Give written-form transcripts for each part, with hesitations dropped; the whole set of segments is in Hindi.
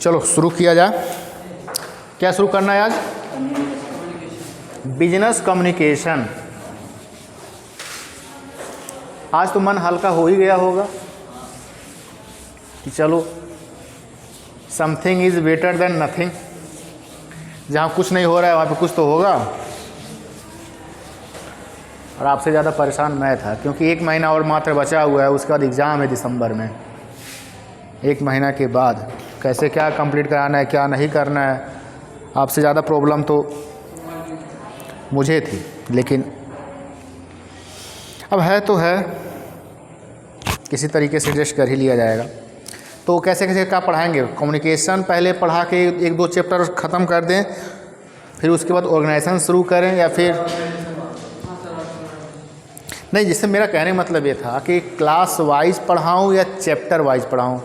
चलो शुरू किया जाए। क्या शुरू करना है आज? Business communication. आज तो मन हल्का हो ही गया होगा कि चलो something is better than nothing. जहाँ कुछ नहीं हो रहा है वहाँ पे कुछ तो होगा। और आपसे ज़्यादा परेशान मैं था क्योंकि 1 महीना और मात्र बचा हुआ है, उसके बाद एग्ज़ाम है दिसंबर में। 1 महीना के बाद कैसे क्या कंप्लीट कराना है, क्या नहीं करना है, आपसे ज़्यादा प्रॉब्लम तो मुझे थी, लेकिन अब है तो है, किसी तरीके से एडजस्ट कर ही लिया जाएगा। तो कैसे कैसे क्या पढ़ाएंगे? कम्युनिकेशन पहले पढ़ा के 1-2 चैप्टर ख़त्म कर दें, फिर उसके बाद ऑर्गेनाइजेशन शुरू करें, या फिर नहीं। जिससे मेरा कहने का मतलब ये था कि क्लास वाइज पढ़ाऊँ या चैप्टर वाइज पढ़ाऊँ।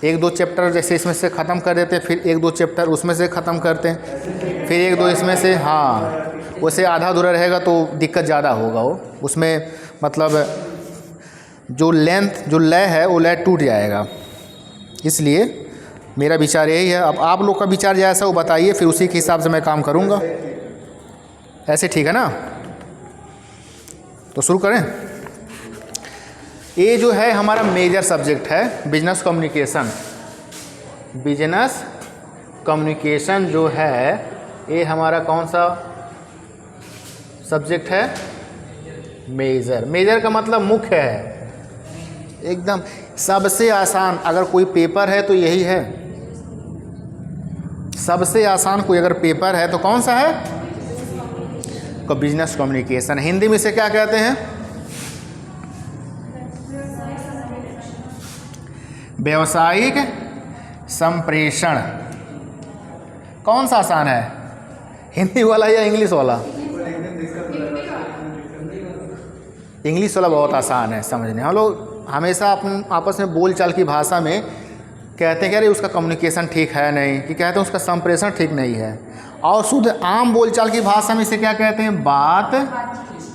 1-2 चैप्टर जैसे इसमें से ख़त्म कर देते, फिर 1-2 चैप्टर उसमें से ख़त्म करते हैं, फिर 1-2 इसमें से, हाँ वैसे आधा अधूरा रहेगा तो दिक्कत ज़्यादा होगा। वो उसमें मतलब जो लेंथ जो लय है वो लय टूट जाएगा। इसलिए मेरा विचार यही है। अब आप लोग का विचार जैसा वो बताइए, फिर उसी के हिसाब से मैं काम करूँगा। ऐसे ठीक है ना? तो शुरू करें। ये जो है हमारा मेजर सब्जेक्ट है बिजनेस कम्युनिकेशन। बिजनेस कम्युनिकेशन जो है ये हमारा कौन सा सब्जेक्ट है? मेजर। मेजर का मतलब मुख्य है, एकदम सबसे आसान। अगर कोई पेपर है तो यही है, सबसे आसान कोई अगर पेपर है तो कौन सा है? तो बिजनेस कम्युनिकेशन। हिंदी में इसे क्या कहते हैं? व्यावसायिक संप्रेषण। कौन सा आसान है, हिंदी वाला या इंग्लिश वाला? इंग्लिश वाला बहुत आसान है समझने। हम लोग हमेशा अपन आपस में बोलचाल की भाषा में कहते हैं कि अरे उसका कम्युनिकेशन ठीक है नहीं, कि कहते हैं उसका संप्रेषण ठीक नहीं है। और शुद्ध आम बोलचाल की भाषा में इसे क्या कहते हैं? बातचीत।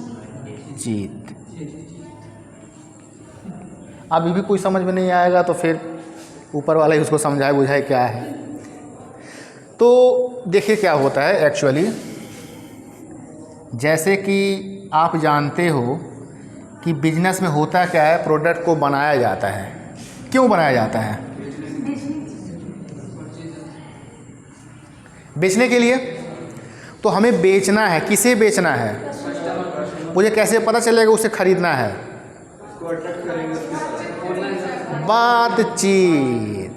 अभी भी कोई समझ में नहीं आएगा तो फिर ऊपर वाला ही उसको समझाए बुझाए क्या है। तो देखिए क्या होता है एक्चुअली, जैसे कि आप जानते हो कि बिजनेस में होता क्या है, प्रोडक्ट को बनाया जाता है। क्यों बनाया जाता है? बेचने के लिए। तो हमें बेचना है, किसे बेचना है? मुझे कैसे पता चलेगा उसे खरीदना है? बातचीत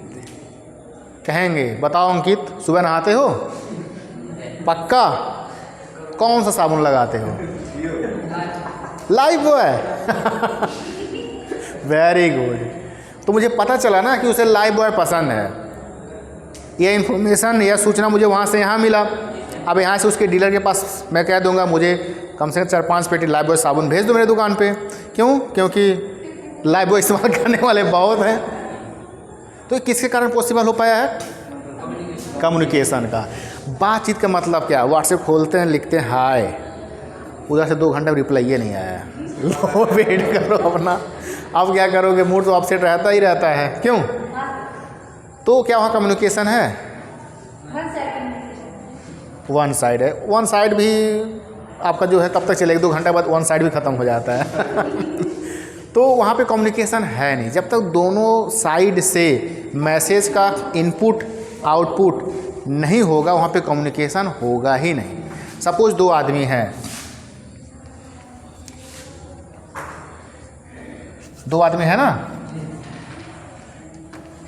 कहेंगे। बताओ अंकित, सुबह नहाते हो? पक्का? कौन सा साबुन लगाते हो? Life boy. Very good. तो मुझे पता चला ना कि उसे लाइफ बॉय पसंद है। यह इन्फॉर्मेशन या सूचना मुझे वहाँ से यहाँ मिला। अब यहाँ से उसके डीलर के पास मैं कह दूंगा मुझे कम से कम 4-5 पेटी लाइफ बॉय साबुन भेज दो मेरे दुकान पे। क्यों? क्योंकि लाइफ बॉय इस्तेमाल करने वाले बहुत हैं। तो किसके कारण पॉसिबल हो पाया है? कम्युनिकेशन का। बातचीत का मतलब क्या? व्हाट्सएप खोलते हैं, लिखते हैं हाय, उधर से 2 घंटे में रिप्लाई ये नहीं आया, लो वेट करो अपना। अब क्या करोगे? मूड तो अपसेट रहता ही रहता है। क्यों? तो क्या वहाँ कम्युनिकेशन है? वन साइड है। वन साइड भी आपका जो है तब तक चलेगा, 2 घंटे बाद वन साइड भी ख़त्म हो जाता है। तो वहाँ पे कम्युनिकेशन है नहीं। जब तक दोनों साइड से मैसेज का इनपुट आउटपुट नहीं होगा वहाँ पे कम्युनिकेशन होगा ही नहीं। सपोज 2 आदमी हैं, 2 आदमी है ना,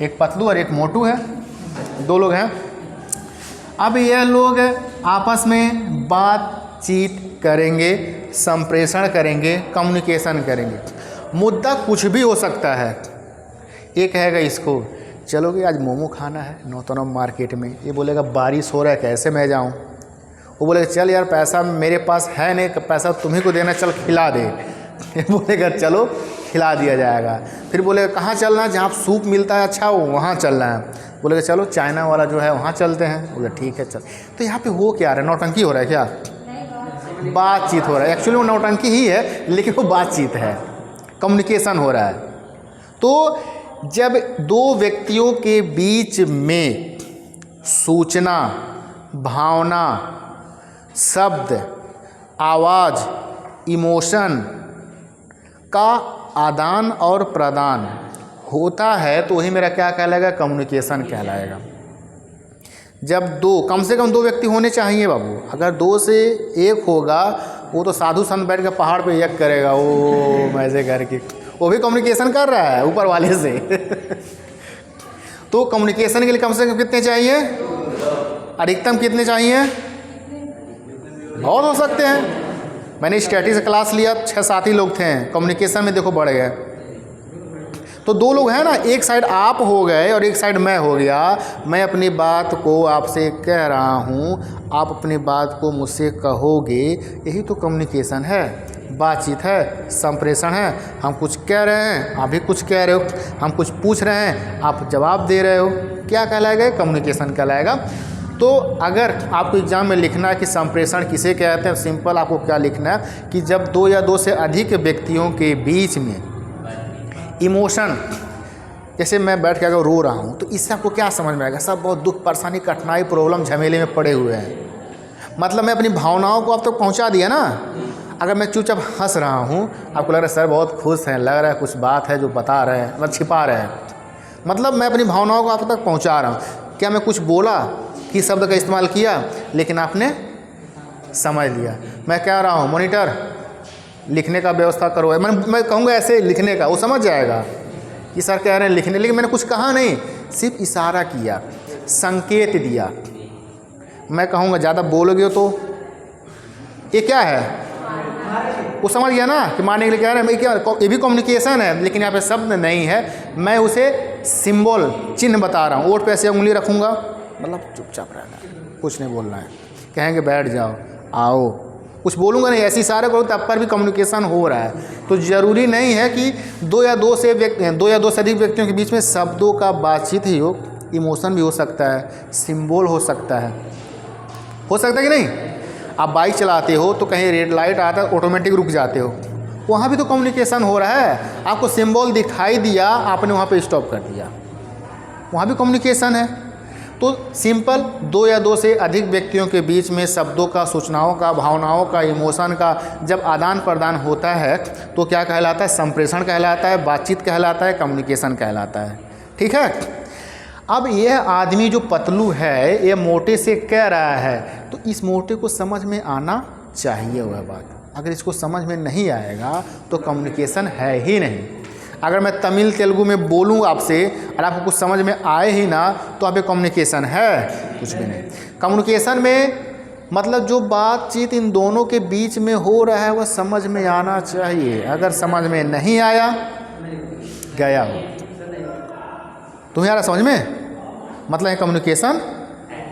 एक पतलू और एक मोटू है, 2 लोग हैं। अब यह लोग आपस में बातचीत करेंगे, संप्रेषण करेंगे, कम्युनिकेशन करेंगे। मुद्दा कुछ भी हो सकता है। ये कहेगा इसको चलोगे आज मोमो खाना है नौतनम मार्केट में। ये बोलेगा बारिश हो रहा है कैसे मैं जाऊँ? वो बोलेगा चल यार पैसा मेरे पास है नहीं, पैसा तुम्ही को देना, चल खिला दे। ये बोलेगा चलो खिला दिया जाएगा। फिर बोलेगा कहाँ चलना है? जहाँ सूप मिलता है अच्छा वो वहाँ चलना है। बोलेगा चलो चाइना वाला जो है वहाँ चलते हैं। बोले ठीक है चल। तो यहाँ पे हो क्या रहा है? नौटंकी हो रहा है क्या? बातचीत हो रहा है। एक्चुअली वो नौटंकी ही है लेकिन वो बातचीत है, कम्युनिकेशन हो रहा है। तो जब दो व्यक्तियों के बीच में सूचना, भावना, शब्द, आवाज़, इमोशन का आदान और प्रदान होता है तो वही मेरा क्या कहलाएगा, कम्युनिकेशन कहलाएगा। जब दो, कम से कम दो व्यक्ति होने चाहिए बाबू। अगर दो से एक होगा, वो तो साधु संत बैठ के पहाड़ पे यज्ञ करेगा, वो ऐसे करके, वो भी कम्युनिकेशन कर रहा है ऊपर वाले से। तो कम्युनिकेशन के लिए कम से कम कितने चाहिए, अधिकतम कितने चाहिए, बहुत हो सकते हैं। मैंने स्टैटिस्टिक्स क्लास लिया, 6-7 ही लोग थे, कम्युनिकेशन में देखो बढ़ गए। तो दो लोग हैं ना, एक साइड आप हो गए और एक साइड मैं हो गया। मैं अपनी बात को आपसे कह रहा हूँ, आप अपनी बात को मुझसे कहोगे, यही तो कम्युनिकेशन है, बातचीत है, संप्रेषण है। हम कुछ कह रहे हैं, आप भी कुछ कह रहे हो, हम कुछ पूछ रहे हैं, आप जवाब दे रहे हो, क्या कहलाएगा, कम्युनिकेशन कहलाएगा। तो अगर आपको एग्जाम में लिखना है कि संप्रेषण किसे कहते हैं, सिंपल आपको क्या लिखना है कि जब दो या दो से अधिक व्यक्तियों के बीच में इमोशन, जैसे मैं बैठ के अगर रो रहा हूँ तो इससे आपको क्या समझ में आएगा, सब बहुत दुख, परेशानी, कठिनाई, प्रॉब्लम, झमेले में पड़े हुए हैं। मतलब मैं अपनी भावनाओं को आप तक पहुँचा दिया ना। अगर मैं चुपचाप हंस रहा हूँ, आपको लग रहा है सर बहुत खुश हैं, लग रहा है कुछ बात है जो बता रहे हैं, मतलब छिपा रहे हैं, मतलब मैं अपनी भावनाओं को आप तक पहुँचा रहा हूँ। क्या मैं कुछ बोला कि शब्द का इस्तेमाल किया, लेकिन आपने समझ लिया। मैं कह रहा हूँ मॉनिटर लिखने का व्यवस्था करो, मैं कहूँगा ऐसे लिखने का, वो समझ जाएगा कि सर कह रहे हैं लिखने, लेकिन मैंने कुछ कहा नहीं, सिर्फ इशारा किया, संकेत दिया। मैं कहूँगा ज़्यादा बोलोगे तो ये क्या है, वो समझ गया ना कि मारने के लिए कह रहे हैं, क्या ये भी कम्युनिकेशन है, लेकिन यहाँ पे शब्द नहीं है, मैं उसे सिंबल, चिन्ह बता रहा हूँ। ओठ पे ऐसे उंगली रखूँगा, मतलब चुपचाप रहना है, कुछ नहीं बोलना है। कहेंगे बैठ जाओ, आओ, कुछ बोलूँगा नहीं, ऐसी इशारे करो, तब पर भी कम्युनिकेशन हो रहा है। तो ज़रूरी नहीं है कि दो या दो से अधिक व्यक्तियों के बीच में शब्दों का बातचीत ही हो, इमोशन भी हो सकता है, सिंबल हो सकता है कि नहीं। आप बाइक चलाते हो तो कहीं रेड लाइट आता है, ऑटोमेटिक रुक जाते हो, वहाँ भी तो कम्युनिकेशन हो रहा है। आपको सिंबल दिखाई दिया, आपने वहाँ पे स्टॉप कर दिया, वहाँ भी कम्युनिकेशन है। तो सिंपल, दो या दो से अधिक व्यक्तियों के बीच में शब्दों का, सूचनाओं का, भावनाओं का, इमोशन का जब आदान प्रदान होता है तो क्या कहलाता है, संप्रेषण कहलाता है, बातचीत कहलाता है, कम्युनिकेशन कहलाता है। ठीक है। अब यह आदमी जो पतलू है, ये मोटे से कह रहा है, तो इस मोटे को समझ में आना चाहिए वह बात। अगर इसको समझ में नहीं आएगा तो कम्युनिकेशन है ही नहीं। अगर मैं तमिल तेलुगु में बोलूँ आपसे और आपको कुछ समझ में आए ही ना, तो आप कम्युनिकेशन है, कुछ भी नहीं। कम्युनिकेशन में मतलब जो बातचीत इन दोनों के बीच में हो रहा है वह समझ में आना चाहिए। अगर समझ में नहीं आया, गया हो। तुम्हें आ रहा समझ में, मतलब ये कम्युनिकेशन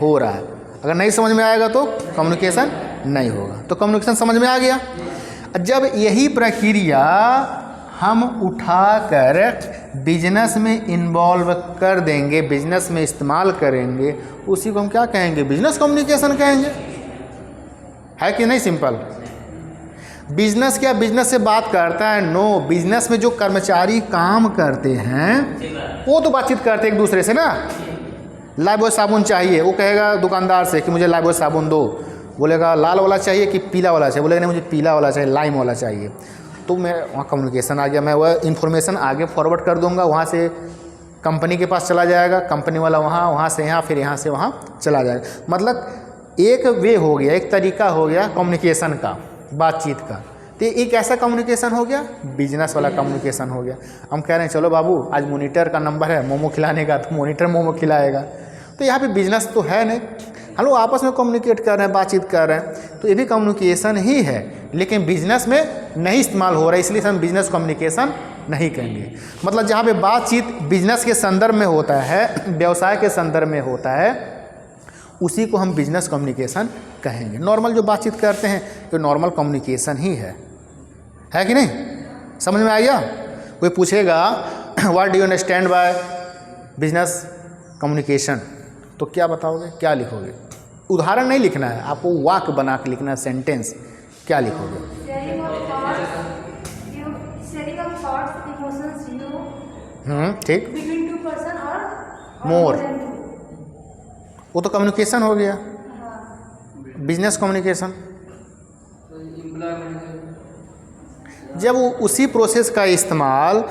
हो रहा है। अगर नहीं समझ में आएगा तो कम्युनिकेशन नहीं होगा। तो कम्युनिकेशन समझ में आ गया। जब यही प्रक्रिया हम उठाकर बिजनेस में इन्वॉल्व कर देंगे, बिजनेस में इस्तेमाल करेंगे, उसी को हम क्या कहेंगे, बिजनेस कम्युनिकेशन कहेंगे। है कि नहीं सिंपल। बिजनेस क्या बिजनेस से बात करता है? नो। बिजनेस में जो कर्मचारी काम करते हैं वो तो बातचीत करते हैं एक दूसरे से ना। लाइफबॉय साबुन चाहिए, वो कहेगा दुकानदार से कि मुझे लाइफबॉय साबुन दो, बोलेगा लाल वाला चाहिए कि पीला वाला चाहिए, बोलेगा नहीं मुझे पीला वाला चाहिए, लाइम वाला चाहिए। तो मैं वहाँ कम्युनिकेशन आ गया, मैं वह इन्फॉर्मेशन आगे फॉरवर्ड कर दूंगा, वहाँ से कंपनी के पास चला जाएगा, कंपनी वाला वहाँ से यहाँ, फिर यहाँ से वहाँ चला जाएगा। मतलब एक वे हो गया, एक तरीका हो गया कम्युनिकेशन का, बातचीत का। तो एक ऐसा कम्युनिकेशन हो गया, बिजनेस वाला कम्युनिकेशन हो गया। हम कह रहे हैं चलो बाबू आज मॉनिटर का नंबर है मोमो खिलाने का, तो मॉनिटर मोमो खिलाएगा। तो यहाँ पे बिजनेस तो है नहीं, हम लोग आपस में कम्युनिकेट कर रहे हैं, बातचीत कर रहे हैं, तो ये भी कम्युनिकेशन ही है, लेकिन बिजनेस में नहीं इस्तेमाल हो रहा है, इसलिए हम बिजनेस कम्युनिकेशन नहीं कहेंगे। मतलब जहाँ पे बातचीत बिजनेस के संदर्भ में होता है, व्यवसाय के संदर्भ में होता है, उसी को हम बिजनेस कम्युनिकेशन कहेंगे। नॉर्मल जो बातचीत करते हैं तो नॉर्मल कम्युनिकेशन ही है कि नहीं? समझ में आ गया? कोई पूछेगा what do you understand by business communication, तो क्या बताओगे, क्या लिखोगे? उदाहरण नहीं लिखना है, आपको वाक्य बना के लिखना है, सेंटेंस। क्या लिखोगे? ठीक। बिटवीन टू पर्सन और मोर, than two। वो तो कम्युनिकेशन हो गया, हाँ। Business communication. जब उसी प्रोसेस का इस्तेमाल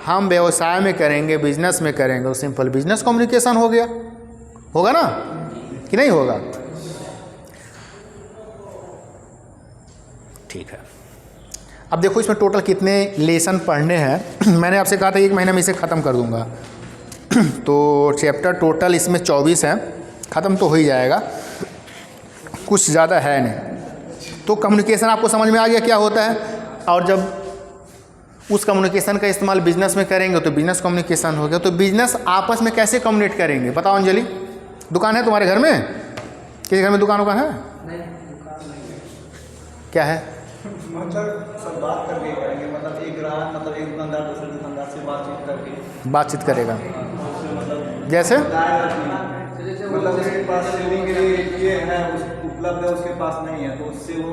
हम व्यवसाय में करेंगे, बिजनेस में करेंगे, तो सिंपल बिजनेस कम्युनिकेशन हो गया, होगा ना कि नहीं होगा? ठीक है। अब देखो इसमें टोटल कितने लेसन पढ़ने हैं। मैंने आपसे कहा था 1 महीने में इसे ख़त्म कर दूंगा। तो चैप्टर टोटल इसमें 24 हैं, ख़त्म तो हो ही जाएगा, कुछ ज़्यादा है नहीं। तो कम्युनिकेशन आपको समझ में आ गया क्या होता है, और जब उस कम्युनिकेशन का इस्तेमाल बिजनेस में करेंगे तो बिजनेस कम्युनिकेशन हो गया। तो बिजनेस आपस में कैसे कम्युनिकेट करेंगे, बताओ अंजलि? दुकान है तुम्हारे घर में? किसी घर में दुकान है? क्या है? मतलब सब बात करके करेंगे, मतलब एक ग्राहक, मतलब एक दुकानदार दूसरे दुकानदार से बातचीत करेगा। मतलब जैसे मतलब उसके पास सेलिंग के लिए ये है, उपलब्ध है, उसके पास नहीं है, तो उससे वो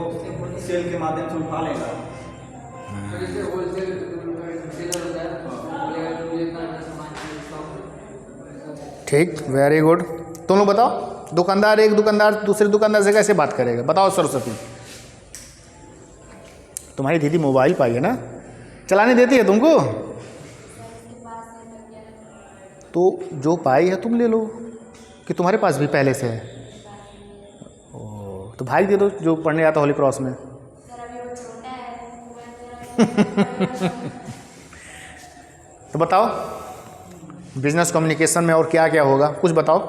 सेल के माध्यम से उठा लेगा। ठीक, वेरी गुड। तुम लोग बताओ, दुकानदार एक दुकानदार दूसरे दुकानदार से कैसे बात करेगा, बताओ सरस्वती? तुम्हारी दीदी मोबाइल पाई है ना, चलाने देती है तुमको? तो जो पाई है तुम ले लो, कि तुम्हारे पास भी पहले से है? ओ, तो भाई दे दो जो पढ़ने आता होली क्रॉस में। तो बताओ बिजनेस कम्युनिकेशन में और क्या क्या होगा, कुछ बताओ।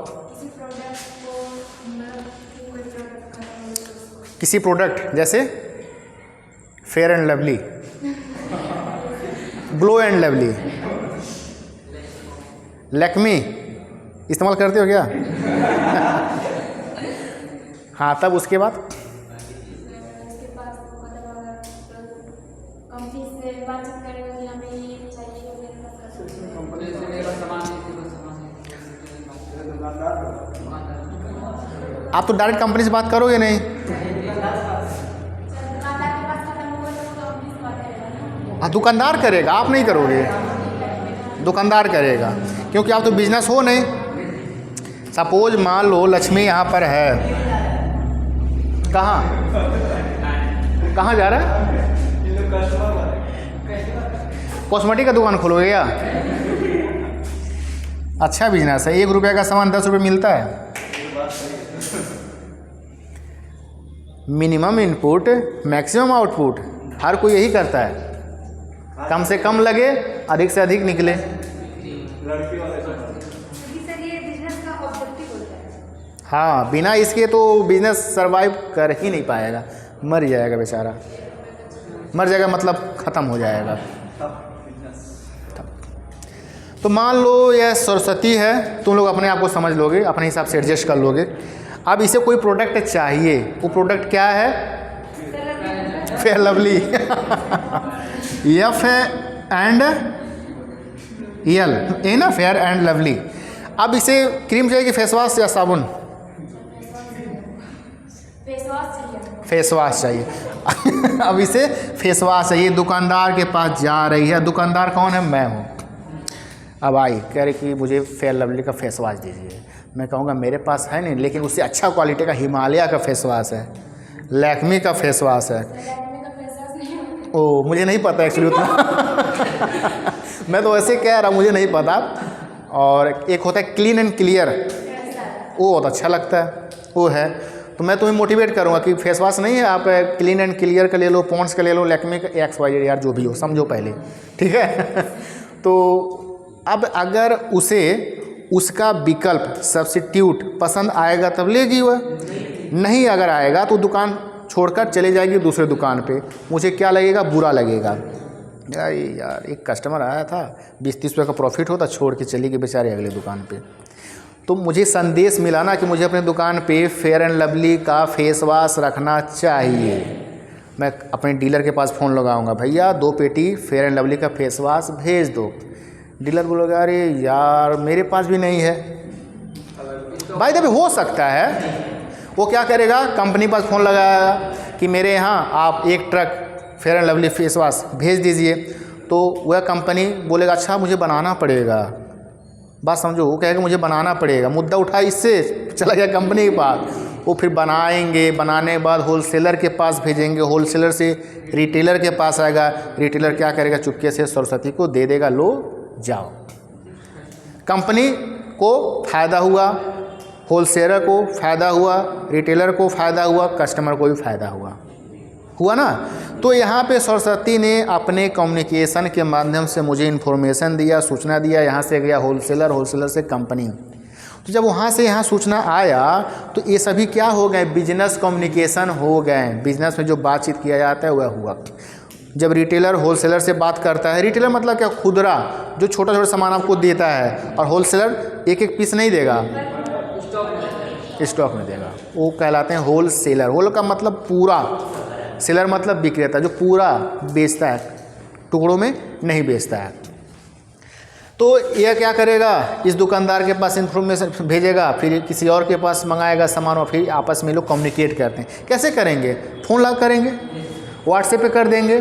किसी प्रोडक्ट, जैसे fair and lovely, glow and lovely, Lakme इस्तेमाल करते हो क्या? हाँ, तब उसके बाद आप तो डायरेक्ट कंपनी से बात करोगे नहीं? हाँ, दुकानदार करेगा, आप नहीं करोगे, दुकानदार करेगा, क्योंकि आप तो बिजनेस हो नहीं। सपोज मान लो लक्ष्मी यहाँ पर है, कहाँ जा रहा है? कॉस्मेटिक का दुकान खोलोगे क्या? अच्छा बिजनेस है, 1 रुपये का सामान 10 रुपये मिलता है। मिनिमम इनपुट मैक्सिमम आउटपुट, हर कोई यही करता है, कम से कम लगे, अधिक से अधिक निकले। हाँ, बिना इसके तो बिजनेस सरवाइव कर ही नहीं पाएगा, मर जाएगा बेचारा, मर जाएगा मतलब ख़त्म हो जाएगा। तो मान लो यह सरस्वती है, तुम लोग अपने आप को समझ लोगे, अपने हिसाब से एडजस्ट कर लोगे। अब इसे कोई प्रोडक्ट चाहिए, वो प्रोडक्ट क्या है? Fair Lovely. F and L, ए ना, फेयर एंड लवली। अब इसे क्रीम चाहिए कि फेस वॉश या साबुन? फेस वॉश चाहिए। अब इसे फेस वॉश चाहिए, दुकानदार के पास जा रही है। दुकानदार कौन है? मैं हूँ। अब आई कह रही कि मुझे फेयर लवली का फेस वॉश दीजिए। मैं कहूँगा मेरे पास है नहीं, लेकिन उससे अच्छा क्वालिटी का हिमालय का फेस वॉश है, लैक्मी का फेस वॉश है। ओ, मुझे नहीं पता एक्चुअली उतना। मैं तो ऐसे कह रहा हूँ, मुझे नहीं पता। और एक होता है क्लीन एंड क्लियर, वो बहुत अच्छा लगता है, वो है। तो मैं तुम्हें मोटिवेट करूँगा कि फेस वॉश नहीं है, आप क्लीन एंड क्लियर का ले लो, पॉन्ड्स का ले लो, लैक्मी का, XYZ यार जो भी हो, समझो पहले, ठीक है। तो अब अगर उसे उसका विकल्प सब्स्टिट्यूट पसंद आएगा तब लेगी वह, नहीं अगर आएगा तो दुकान छोड़कर चले जाएगी दूसरे दुकान पे। मुझे क्या लगेगा? बुरा लगेगा। यार एक कस्टमर आया था, 20-30 रुपये का प्रॉफिट होता, छोड़ के चली गई बेचारे अगले दुकान पे। तो मुझे संदेश मिला ना कि मुझे अपने दुकान पे फेयर एंड लवली का फेस वॉश रखना चाहिए। मैं अपने डीलर के पास फ़ोन लगाऊंगा, भैया 2 पेटी फेयर एंड लवली का फेस वॉश भेज दो। डीलर बोलेगा अरे यार मेरे पास भी नहीं है। भाई तभी हो सकता है वो क्या करेगा, कंपनी पास फ़ोन लगाया कि मेरे यहाँ आप 1 truck fair and lovely face wash भेज दीजिए। तो वह कंपनी बोलेगा अच्छा मुझे बनाना पड़ेगा, बात समझो, वो कहेगा मुझे बनाना पड़ेगा, मुद्दा उठा इससे चला गया कंपनी के पास, वो फिर बनाएंगे, बनाने के बाद होलसेलर के पास भेजेंगे, होलसेलर से रिटेलर के पास आएगा, रिटेलर क्या करेगा, चुपके से सरस्वती को दे देगा, लो जाओ। कंपनी को फ़ायदा हुआ, होलसेलर को फ़ायदा हुआ, रिटेलर को फ़ायदा हुआ, कस्टमर को भी फ़ायदा हुआ ना। तो यहाँ पे सरस्वती ने अपने कम्युनिकेशन के माध्यम से मुझे इन्फॉर्मेशन दिया, सूचना दिया, यहाँ से गया होलसेलर, होलसेलर से कंपनी। तो जब वहाँ से यहाँ सूचना आया तो ये सभी क्या हो गए, बिजनेस कम्युनिकेशन हो गए। बिजनेस में जो बातचीत किया जाता है वह हुआ। जब रिटेलर होलसेलर से बात करता है, रिटेलर मतलब क्या, खुदरा, जो छोटा छोटा सामान आपको देता है, और होलसेलर एक एक पीस नहीं देगा, स्टॉक में देगा, वो कहलाते हैं होलसेलर। होल का मतलब पूरा, सेलर मतलब विक्रेता, जो पूरा बेचता है, टुकड़ों में नहीं बेचता है। तो यह क्या करेगा, इस दुकानदार के पास इन्फॉर्मेशन भेजेगा, फिर किसी और के पास मंगाएगा सामान, और फिर आपस में लोग कम्युनिकेट करते हैं। कैसे करेंगे, फ़ोन लगा करेंगे, व्हाट्सएप पे कर देंगे,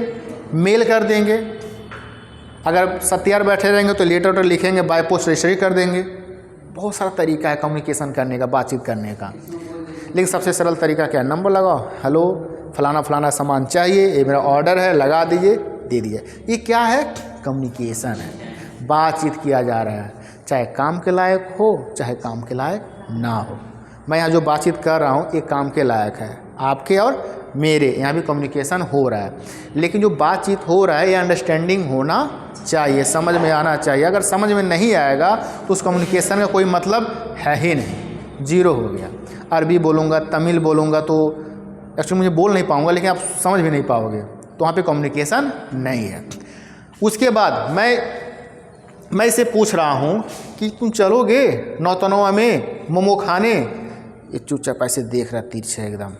मेल कर देंगे, अगर सत्यार बैठे रहेंगे तो लेटर वेटर लिखेंगे, बाय पोस्ट रजिस्ट्री कर देंगे। बहुत सारा तरीका है कम्युनिकेशन करने का, बातचीत करने का। लेकिन सबसे सरल तरीका क्या है, नंबर लगाओ, हेलो फलाना फलाना सामान चाहिए, ये मेरा ऑर्डर है, लगा दीजिए, दे दीजिए। ये क्या है, कम्युनिकेशन है, बातचीत किया जा रहा है, चाहे काम के लायक हो चाहे काम के लायक ना हो। मैं यहाँ जो बातचीत कर रहा हूँ ये काम के लायक है, आपके और मेरे, यहाँ भी कम्युनिकेशन हो रहा है। लेकिन जो बातचीत हो रहा है ये अंडरस्टैंडिंग होना चाहिए, समझ में आना चाहिए। अगर समझ में नहीं आएगा तो उस कम्युनिकेशन का कोई मतलब है ही नहीं, जीरो हो गया। अरबी बोलूँगा, तमिल बोलूँगा तो एक्चुअली मुझे बोल नहीं पाऊँगा, लेकिन आप समझ भी नहीं पाओगे, तो वहाँ पे कम्युनिकेशन नहीं है। उसके बाद मैं इसे पूछ रहा हूँ कि तुम चलोगे नौतनवा में मोमो खाने, ये चुपचाप ऐसे देख रहा, तिरछे एकदम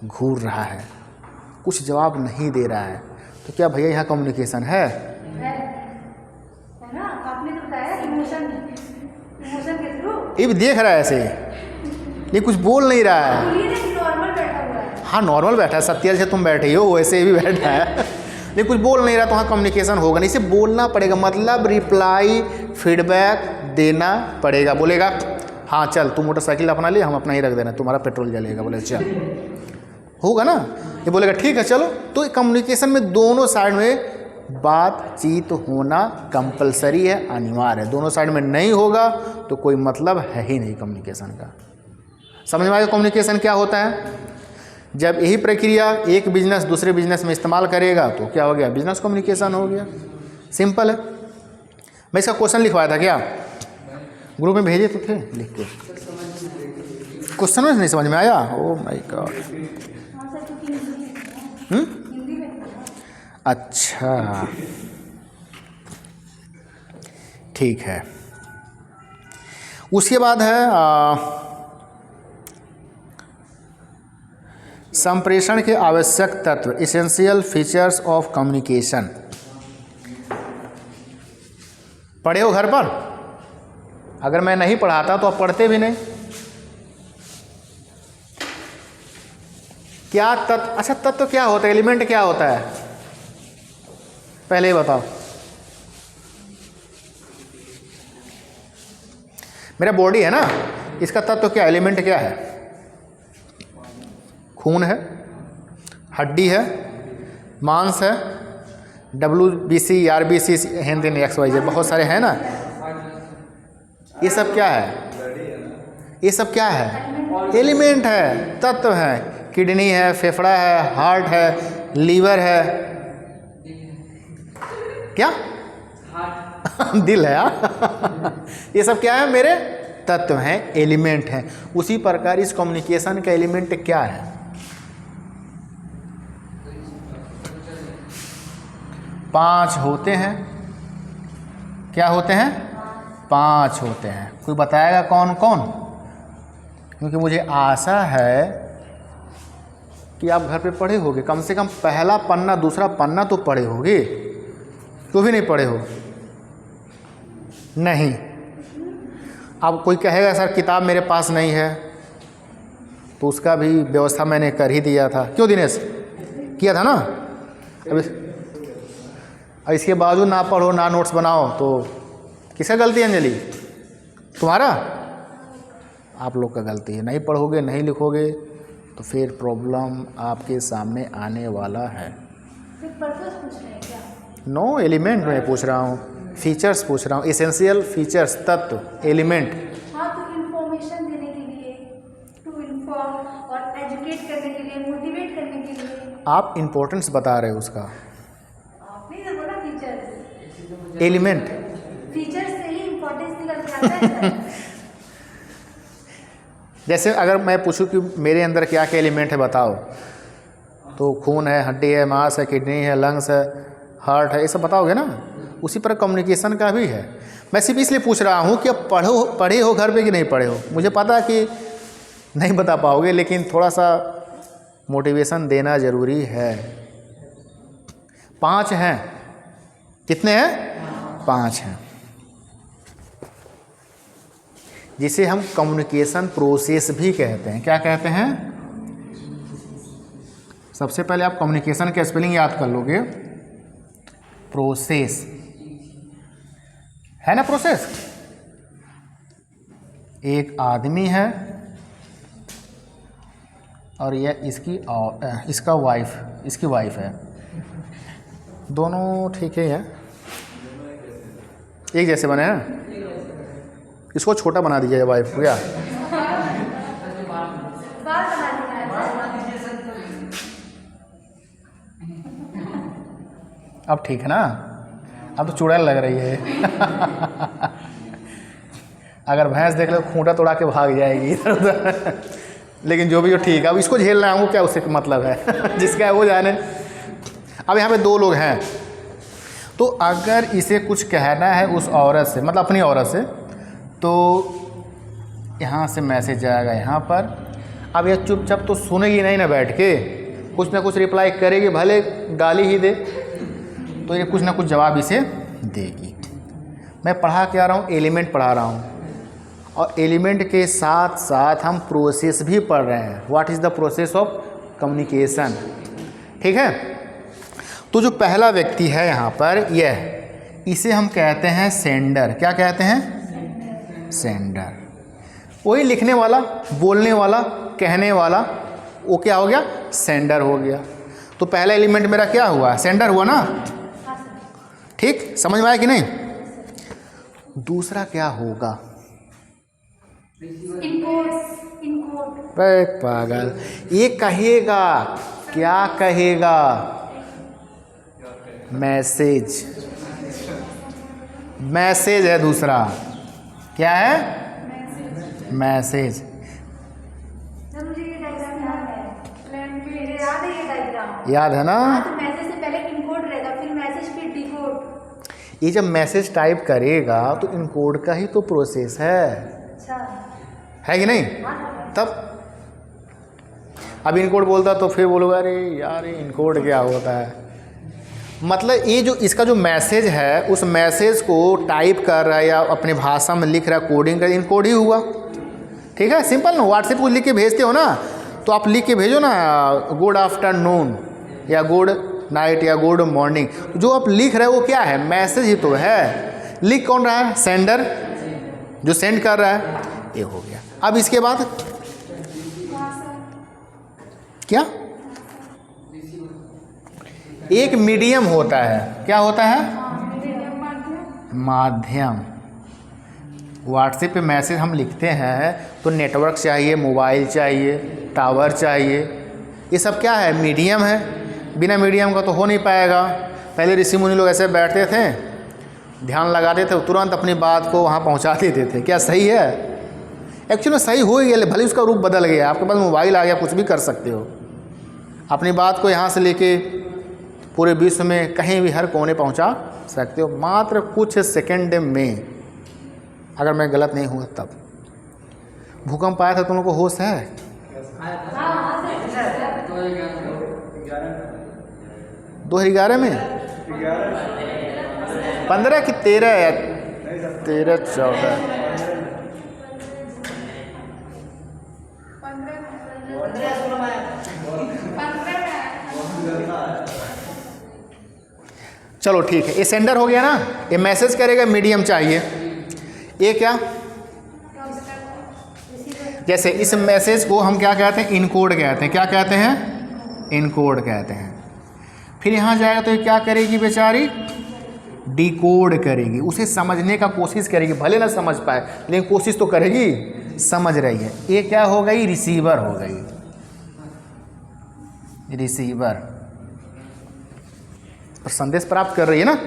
घूर रहा है, कुछ जवाब नहीं दे रहा है। तो क्या भैया यहाँ कम्युनिकेशन है ना? आपने तो बताया इमोशन के थ्रू, ये भी देख रहा है ऐसे, ये कुछ बोल नहीं रहा है। नॉर्मल बैठा हुआ है। हाँ नॉर्मल बैठा है, सत्या से तुम बैठे हो वैसे भी बैठा है, लेकिन कुछ बोल नहीं रहा, तो वहाँ कम्युनिकेशन होगा नहीं। इसे बोलना पड़ेगा, मतलब रिप्लाई, फीडबैक देना पड़ेगा। बोलेगा हाँ चल तू मोटरसाइकिल अपना ले, हम अपना ही रख देना, तुम्हारा पेट्रोल जलेगा, बोले चल, होगा ना। ये बोलेगा ठीक है चलो। तो कम्युनिकेशन में दोनों साइड में बातचीत होना कंपलसरी है, अनिवार्य है। दोनों साइड में नहीं होगा तो कोई मतलब है ही नहीं कम्युनिकेशन का। समझ में आएगा कम्युनिकेशन क्या होता है। जब यही प्रक्रिया एक बिजनेस दूसरे बिजनेस में इस्तेमाल करेगा तो क्या हो गया, बिजनेस कम्युनिकेशन हो गया। सिंपल है। मैं इसका क्वेश्चन लिखवाया था क्या, ग्रुप में भेजे तो थे लिख के, क्वेश्चन नहीं समझ में आया। Oh my God. अच्छा ठीक है। उसके बाद है संप्रेषण के आवश्यक तत्व, इसेंशियल फीचर्स ऑफ कम्युनिकेशन। पढ़े हो घर पर? अगर मैं नहीं पढ़ाता तो आप पढ़ते भी नहीं। क्या तत्व, अच्छा तत्व क्या होता है, एलिमेंट क्या होता है, पहले ही बताओ। मेरा बॉडी है ना, इसका तत्व क्या, एलिमेंट क्या है? खून है, हड्डी है, मांस है, WBC, RBC, हिंदी में XYZ बहुत सारे हैं ना। ये सब क्या है, ये सब क्या है, एलिमेंट है, तत्व है। किडनी है, फेफड़ा है, हार्ट है, लीवर है, क्या दिल है ये सब क्या है, मेरे तत्व हैं, एलिमेंट हैं। उसी प्रकार इस कम्युनिकेशन का एलिमेंट क्या है, पांच होते हैं। क्या होते हैं, पांच होते हैं। कोई बताएगा कौन कौन? क्योंकि मुझे आशा है कि आप घर पे पढ़े होगे, कम से कम पहला पन्ना दूसरा पन्ना तो पढ़े होगे। क्यों भी नहीं पढ़े हो? नहीं। अब कोई कहेगा सर किताब मेरे पास नहीं है, तो उसका भी व्यवस्था मैंने कर ही दिया था। क्यों दिनेश, किया था ना? अभी और इसके बावजूद ना पढ़ो ना नोट्स बनाओ तो किसका गलती है अंजलि? तुम्हारा? आप लोग का गलती है। नहीं पढ़ोगे नहीं लिखोगे तो फिर प्रॉब्लम आपके सामने आने वाला है। सिर्फ पर्पस पूछ रहे हैं क्या? नो एलिमेंट मैं पूछ रहा हूँ, फीचर्स पूछ रहा हूँ, एसेंशियल फीचर्स, तत्व, एलिमेंट। हाँ, तो इन्फॉर्मेशन देने के लिए, टू इन्फॉर्म और एजुकेट करने के लिए, मोटिवेट करने के लिए। आप इम्पोर्टेंस बता रहे हो उसका। आपने तो बोला फीचर्स, एलिमेंट फीचर्स से ही इम्पोर्टेंस निकल के आता है। जैसे अगर मैं पूछूं कि मेरे अंदर क्या क्या एलिमेंट है बताओ, तो खून है, हड्डी है, मांस है, किडनी है, लंग्स है, हार्ट है, ये सब बताओगे ना। उसी पर कम्युनिकेशन का भी है। मैं सिर्फ इसलिए पूछ रहा हूँ कि अब पढ़े हो घर पे कि नहीं पढ़े हो। मुझे पता है कि नहीं बता पाओगे, लेकिन थोड़ा सा मोटिवेशन देना ज़रूरी है। 5 हैं। कितने हैं? 5 हैं, जिसे हम कम्युनिकेशन प्रोसेस भी कहते हैं। क्या कहते हैं? सबसे पहले आप कम्युनिकेशन का स्पेलिंग याद कर लोगे। प्रोसेस है ना, प्रोसेस। एक आदमी है और यह इसका वाइफ, इसकी वाइफ है। दोनों ठीक ही हैं, एक जैसे बने हैं। इसको छोटा बना दीजिए वाइफ को। क्या बात बना देना है। अब ठीक है ना? अब तो चुड़ैल लग रही है। अगर भैंस देख लो खूंटा तोड़ा के भाग जाएगी इधर उधर। लेकिन जो भी हो ठीक है। अब इसको झेलना है, वो क्या उससे मतलब है। जिसका है वो जाने। अब यहाँ पे 2 लोग हैं, तो अगर इसे कुछ कहना है उस औरत से, मतलब अपनी औरत से, तो यहाँ से मैसेज आएगा यहाँ पर। अब यह चुपचाप तो सुनेगी नहीं ना, बैठ के कुछ ना कुछ रिप्लाई करेगी, भले गाली ही दे तो ये कुछ ना कुछ जवाब इसे देगी। मैं पढ़ा क्या रहा हूँ? एलिमेंट पढ़ा रहा हूँ, और एलिमेंट के साथ साथ हम प्रोसेस भी पढ़ रहे हैं। What is the process of communication. ठीक है। तो जो पहला व्यक्ति है यहाँ पर, यह, इसे हम कहते हैं सेंडर। क्या कहते हैं? सेंडर। वही लिखने वाला, बोलने वाला, कहने वाला, वो क्या हो गया? सेंडर हो गया। तो पहला एलिमेंट मेरा क्या हुआ? सेंडर हुआ ना। ठीक, समझ में आया कि नहीं? दूसरा क्या होगा? इनकोड। अरे पागल, ये कहेगा, क्या कहेगा? मैसेज। मैसेज है दूसरा। क्या है? मैसेज। मुझे ये डायग्राम याद है, मुझे याद है ये डायग्राम। याद है ना? तो मैसेज से पहले इनकोड रहेगा, फिर मैसेज, फिर डिकोड। ये जब मैसेज टाइप करेगा तो इनकोड का ही तो प्रोसेस है। अच्छा है कि नहीं? तब अब इनकोड बोलता तो फिर बोलोगे अरे यार ये इनकोड क्या होता है। मतलब ये जो इसका जो मैसेज है, उस मैसेज को टाइप कर रहा है या अपने भाषा में लिख रहा है, कोडिंग कर, इनकोड ही हुआ। ठीक है, सिंपल ना। व्हाट्सएप को लिख के भेजते हो ना, तो आप लिख के भेजो ना गुड आफ्टरनून या गुड नाइट या गुड मॉर्निंग। जो आप लिख रहे हो वो क्या है? मैसेज ही तो है। लिख कौन रहा है? सेंडर, जो सेंड कर रहा है। ये हो गया। अब इसके बाद क्या? एक मीडियम होता है। क्या होता है? माध्यम। व्हाट्सएप पे मैसेज हम लिखते हैं तो नेटवर्क चाहिए, मोबाइल चाहिए, टावर चाहिए। ये सब क्या है? मीडियम है। बिना मीडियम का तो हो नहीं पाएगा। पहले ऋषि मुनि लोग ऐसे बैठते थे, ध्यान लगाते थे, तुरंत अपनी बात को वहाँ पहुँचा देते थे। क्या सही है? एक्चुअली सही हो ही गया, भले उसका रूप बदल गया। आपके पास मोबाइल आ गया, कुछ भी कर सकते हो। अपनी बात को यहाँ से लेके पूरे विश्व में कहीं भी हर कोने पहुँचा सकते हो, मात्र कुछ सेकंड में। अगर मैं गलत नहीं हुआ तब भूकंप आया था, तुम लोग को होश है? 2011 में 15 कि 13 14 चलो ठीक है, ये सेंडर हो गया ना, ये मैसेज करेगा, मीडियम चाहिए। ये क्या, जैसे इस मैसेज को हम क्या कहते हैं, इनकोड कहते हैं। क्या कहते हैं, इनकोड कहते हैं। फिर यहाँ जाएगा तो ये क्या करेगी बेचारी, डिकोड करेगी, उसे समझने का कोशिश करेगी, भले ना समझ पाए लेकिन कोशिश तो करेगी, समझ रही है। ये क्या हो गई, रिसीवर हो गई, रिसीवर, और संदेश प्राप्त कर रही है ना।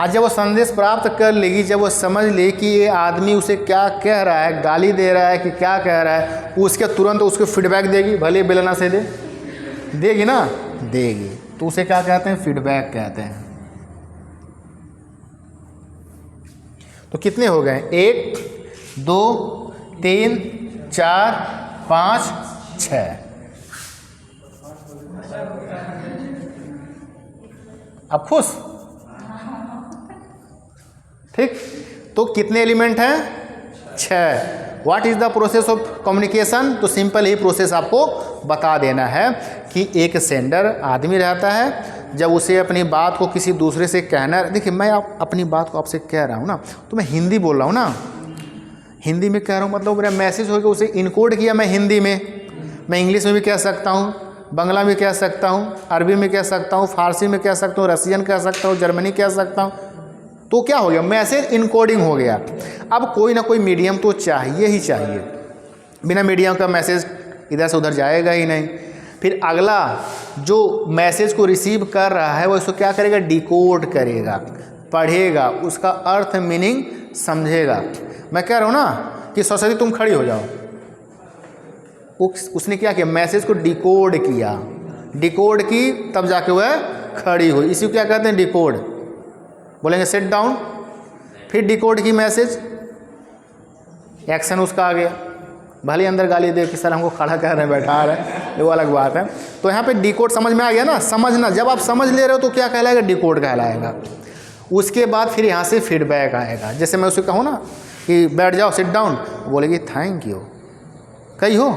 आज जब वो संदेश प्राप्त कर लेगी, जब वो समझ ले कि ये आदमी उसे क्या कह रहा है, गाली दे रहा है कि क्या कह रहा है, उसके तुरंत उसको फीडबैक देगी, भले बेलना से देगी ना, देगी। तो उसे क्या कहते हैं, फीडबैक कहते हैं। तो कितने हो गए, 1 2 3 4 5 6। अब खुश, ठीक। तो कितने एलिमेंट हैं, 6। What is the process of communication, तो सिंपल ही प्रोसेस आपको बता देना है कि एक सेंडर आदमी रहता है, जब उसे अपनी बात को किसी दूसरे से कहना, देखिए मैं अपनी बात को आपसे कह रहा हूँ ना, तो मैं हिंदी बोल रहा हूँ ना, हिंदी में कह रहा हूँ, मतलब मेरा मैसेज हो गया, उसे इनकोड किया मैं हिंदी में, मैं इंग्लिश में भी कह सकता हूँ, बांग्ला में कह सकता हूँ, अरबी में कह सकता हूँ, फारसी में कह सकता हूँ, रसियन कह सकता हूँ, जर्मनी कह सकता हूँ। तो क्या हो गया, मैसेज इनकोडिंग हो गया। अब कोई ना कोई मीडियम तो चाहिए ही चाहिए, बिना मीडियम का मैसेज इधर से उधर जाएगा ही नहीं। फिर अगला जो मैसेज को रिसीव कर रहा है वो इसको क्या करेगा, डिकोड करेगा, पढ़ेगा, उसका अर्थ मीनिंग समझेगा। मैं कह रहा हूँ ना कि सरस्वती तुम खड़ी हो जाओ, उसने क्या किया, मैसेज को डिकोड किया, डिकोड की, तब जाके वह खड़ी हुई। इसी को क्या कहते हैं, डिकोड। बोलेंगे सेट डाउन, फिर डिकोड की मैसेज, एक्शन उसका आ गया। भले अंदर गाली दे कि सर हमको खड़ा कर रहे हैं, बैठा रहे हैं, वो अलग बात है। तो यहाँ पे डिकोड समझ में आ गया ना, समझना, जब आप समझ ले रहे हो तो क्या कहलाएगा, डिकोड कहलाएगा। उसके बाद फिर यहाँ से फीडबैक आएगा। जैसे मैं उसे कहूँ ना कि बैठ जाओ, सिट डाउन, बोलेगी थैंक यू, कही हो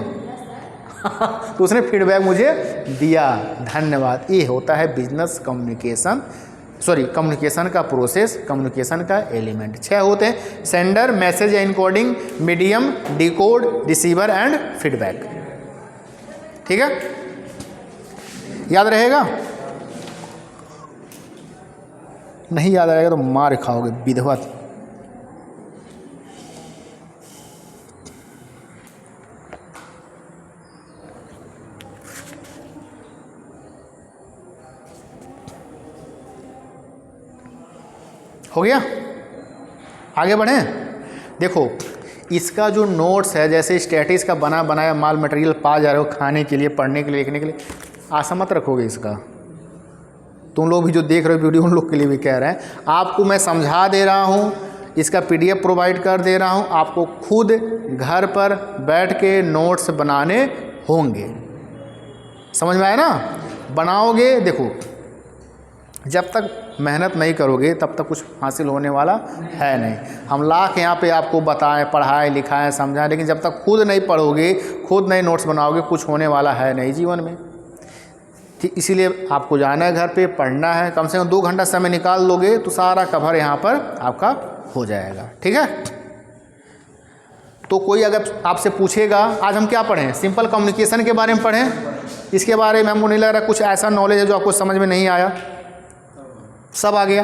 तो उसने फीडबैक मुझे दिया, धन्यवाद। ये होता है बिजनेस कम्युनिकेशन, सॉरी कम्युनिकेशन का प्रोसेस, कम्युनिकेशन का एलिमेंट। 6 होते हैं, सेंडर, मैसेज या encoding, medium, decode, receiver and feedback. ठीक है, याद रहेगा? नहीं याद रहेगा तो मार खाओगे विधिवत। हो गया, आगे बढ़ें। देखो इसका जो नोट्स है, जैसे स्टैटिस का बना बनाया माल मटेरियल पा जा रहे हो खाने के लिए, पढ़ने के लिए, लिखने के लिए, आशा मत रखोगे इसका। तुम लोग भी जो देख रहे हो वीडियो, उन लोग के लिए भी कह रहे हैं। आपको मैं समझा दे रहा हूँ, इसका PDF प्रोवाइड कर दे रहा हूँ, आपको खुद घर पर बैठ के नोट्स बनाने होंगे। समझ में आया ना? बनाओगे। देखो जब तक मेहनत नहीं करोगे तब तक कुछ हासिल होने वाला है नहीं। हम लाख यहाँ पे आपको बताएं, पढ़ाएं, लिखाएं, समझाएं, लेकिन जब तक खुद नहीं पढ़ोगे, खुद नहीं नोट्स बनाओगे, कुछ होने वाला है नहीं जीवन में। ठीक, इसीलिए आपको जाना है घर पे, पढ़ना है। कम से कम 2 घंटा समय निकाल लोगे तो सारा कवर यहाँ पर आपका हो जाएगा। ठीक है, तो कोई अगर आपसे पूछेगा आज हम क्या पढ़ें, सिंपल कम्युनिकेशन के बारे में पढ़ें, इसके बारे में हमको नहीं लग रहा कुछ ऐसा नॉलेज है जो आपको समझ में नहीं आया, सब आ गया।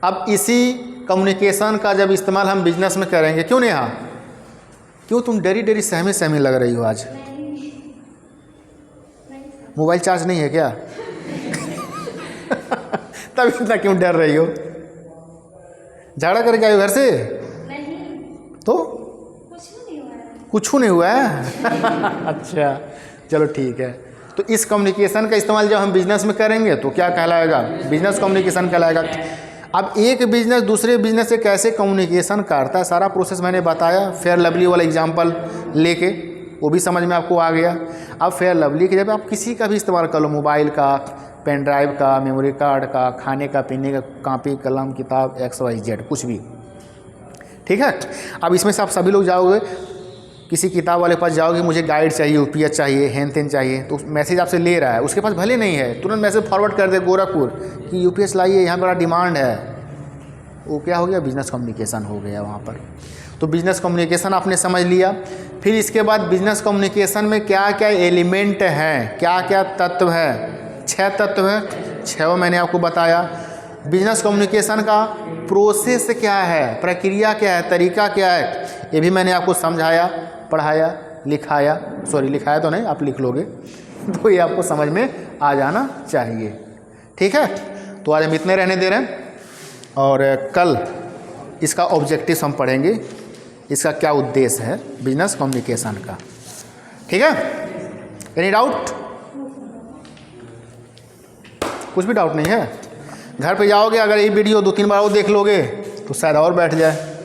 अब इसी कम्युनिकेशन का जब इस्तेमाल हम बिजनेस में करेंगे, क्यों नहीं? हाँ, क्यों तुम डरी डरी सहमी सहमी लग रही हो आज? मोबाइल चार्ज नहीं है क्या? तब इतना क्यों डर रही हो? झगड़ा करके आई हो घर से? नहीं, तो कुछ नहीं हुआ है। कुछ नहीं हुआ है? अच्छा चलो ठीक है। तो इस कम्युनिकेशन का इस्तेमाल जब हम बिजनेस में करेंगे तो क्या कहलाएगा? बिजनेस कम्युनिकेशन कहलाएगा। अब एक बिजनेस दूसरे बिजनेस से कैसे कम्युनिकेशन करता है, सारा प्रोसेस मैंने बताया। फेयर लवली वाला एग्जांपल लेके वो भी समझ में आपको आ गया। अब फेयर लवली के जब आप किसी का भी इस्तेमाल कर लो, मोबाइल का, पेन ड्राइव का, मेमोरी कार्ड का, खाने का, पीने का, कॉपी, कलम, किताब, XYZ कुछ भी, ठीक है। अब इसमें से आप सभी लोग जाओगे किसी किताब वाले के पास जाओगे, मुझे गाइड चाहिए, यूपीएस चाहिए, हेन तेन चाहिए, तो मैसेज आपसे ले रहा है, उसके पास भले नहीं है, तुरंत मैसेज फॉरवर्ड कर दे गोरखपुर कि यूपीएस लाइए, यहाँ बड़ा डिमांड है। वो क्या हो गया, बिजनेस कम्युनिकेशन हो गया वहाँ पर। तो बिजनेस कम्युनिकेशन आपने समझ लिया। फिर इसके बाद बिजनेस कम्युनिकेशन में क्या क्या एलिमेंट हैं, क्या क्या तत्व हैं, 6 तत्व हैं, 6 मैंने आपको बताया। बिजनेस कम्युनिकेशन का प्रोसेस क्या है, प्रक्रिया क्या है, तरीका क्या है, ये भी मैंने आपको समझाया, पढ़ाया, लिखाया, सॉरी लिखाया तो नहीं, आप लिख लोगे तो ये आपको समझ में आ जाना चाहिए। ठीक है, तो आज हम इतने रहने दे रहे हैं और कल इसका ऑब्जेक्टिव हम पढ़ेंगे, इसका क्या उद्देश्य है बिजनेस कम्युनिकेशन का। ठीक है, एनी डाउट? कुछ भी डाउट नहीं है? घर पे जाओगे, अगर ये वीडियो 2-3 बार और देख लोगे तो शायद और बैठ जाए।